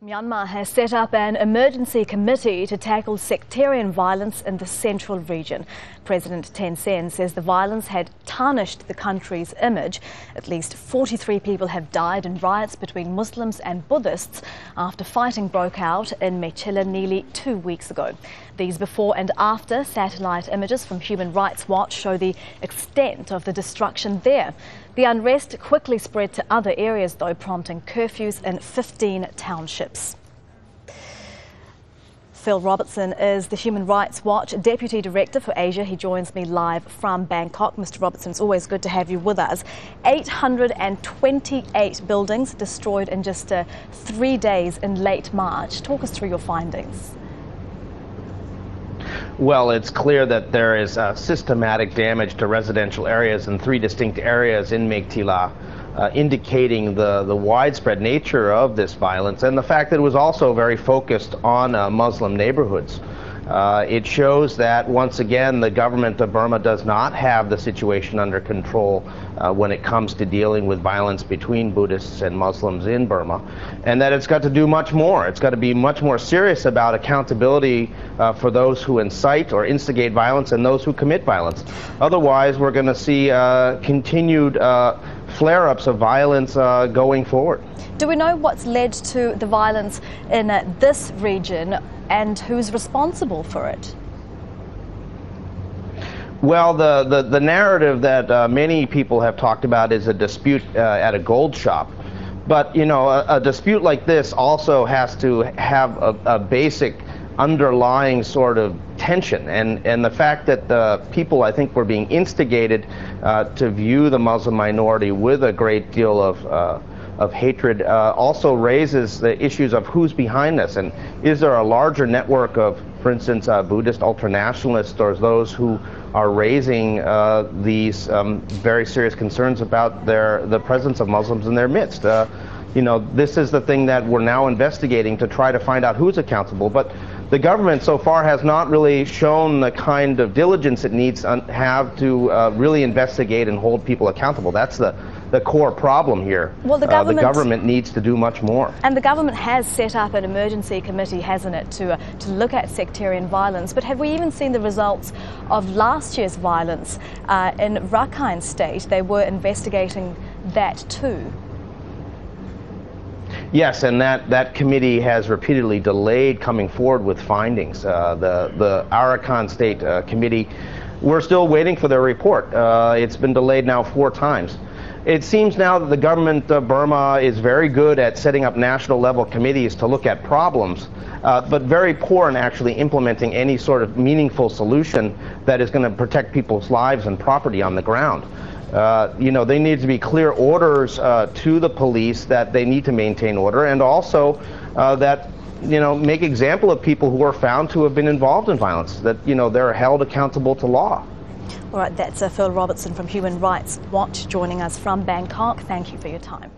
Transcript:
Myanmar has set up an emergency committee to tackle sectarian violence in the central region. President Thein Sein says the violence had tarnished the country's image. At least 43 people have died in riots between Muslims and Buddhists after fighting broke out in Meiktila nearly 2 weeks ago. These before and after satellite images from Human Rights Watch show the extent of the destruction there. The unrest quickly spread to other areas, though, prompting curfews in 15 townships. Phil Robertson is the Human Rights Watch Deputy Director for Asia. He joins me live from Bangkok. Mr. Robertson, it's always good to have you with us. 828 buildings destroyed in just 3 days in late March. Talk us through your findings. Well, it's clear that there is systematic damage to residential areas in 3 distinct areas in Meiktila, indicating the widespread nature of this violence and the fact that it was also very focused on Muslim neighborhoods. It shows that, once again, the government of Burma does not have the situation under control when it comes to dealing with violence between Buddhists and Muslims in Burma, and that it's got to do much more. It's got to be much more serious about accountability for those who incite or instigate violence and those who commit violence. Otherwise, we're going to see continued flare-ups of violence going forward. Do we know what's led to the violence in this region and who's responsible for it? Well, the narrative that many people have talked about is a dispute at a gold shop. But, you know, a dispute like this also has to have a basic underlying sort of tension, and the fact that the people, I think, were being instigated to view the Muslim minority with a great deal of hatred also raises the issues of who's behind this, and is there a larger network of, for instance, Buddhist ultranationalists or those who are raising these very serious concerns about the presence of Muslims in their midst. You know, this is the thing that we're now investigating to try to find out who's accountable. But the government so far has not really shown the kind of diligence it needs to have to really investigate and hold people accountable. That's the core problem here. Well, the government needs to do much more. And the government has set up an emergency committee, hasn't it, to look at sectarian violence. But have we even seen the results of last year's violence in Rakhine State? They were investigating that too. Yes, and that committee has repeatedly delayed coming forward with findings. The Arakan State Committee, we're still waiting for their report. It's been delayed now 4 times. It seems now that the government of Burma is very good at setting up national level committees to look at problems, but very poor in actually implementing any sort of meaningful solution that is going to protect people's lives and property on the ground. You know, there need to be clear orders to the police that they need to maintain order, and also that, you know, make example of people who are found to have been involved in violence, that, you know, they're held accountable to law. All right, that's Phil Robertson from Human Rights Watch joining us from Bangkok. Thank you for your time.